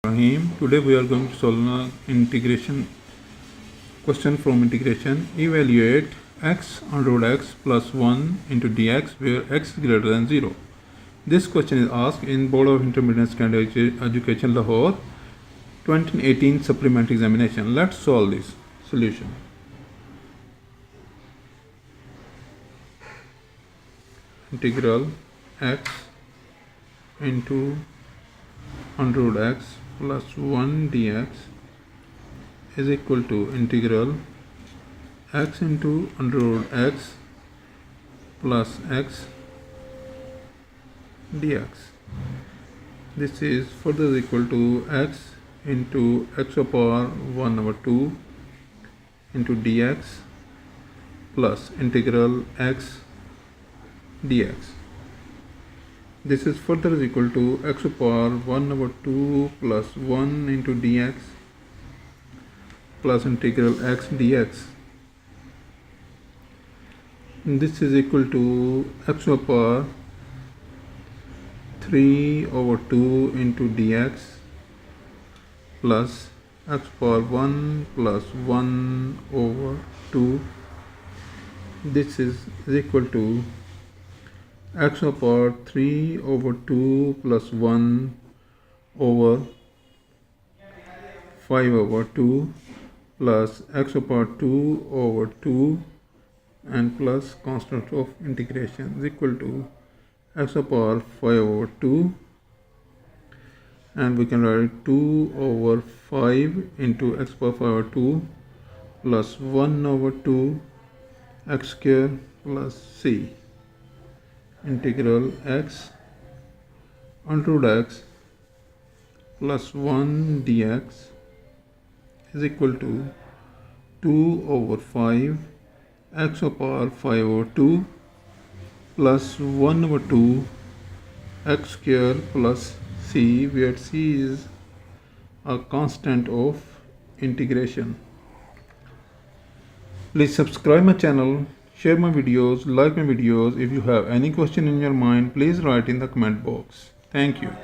Bismillahirrahmanirrahim. Today we are going to solve an integration question from integration. Evaluate x under root x plus 1 into dx where x is greater than 0. This question is asked in Board of Intermediate Secondary Education Lahore 2018 supplementary examination. Let's solve this solution. Integral x into under root x plus 1 dx is equal to integral x into under root x plus x dx. This is further equal to x into x to the power 1 over 2 into dx plus integral x dx. This is further equal to x to the power 1 over 2 plus 1 into dx plus integral x dx. This is equal to x to the power 3 over 2 into dx plus x to the power 1 plus 1 over 2. This is equal to x to the power 3 over 2 plus 1 over 5 over 2 plus x to the power 2 over 2 and plus constant of integration is equal to x to the power 5 over 2, and we can write 2 over 5 into x to the power 5 over 2 plus 1 over 2 x square plus c. Integral x under root x plus 1 dx is equal to 2 over 5 x to the power 5 over 2 plus 1 over 2 x square plus c, where c is a constant of integration. Please subscribe my channel, share my videos, like my videos. If you have any question in your mind, please write in the comment box. Thank you.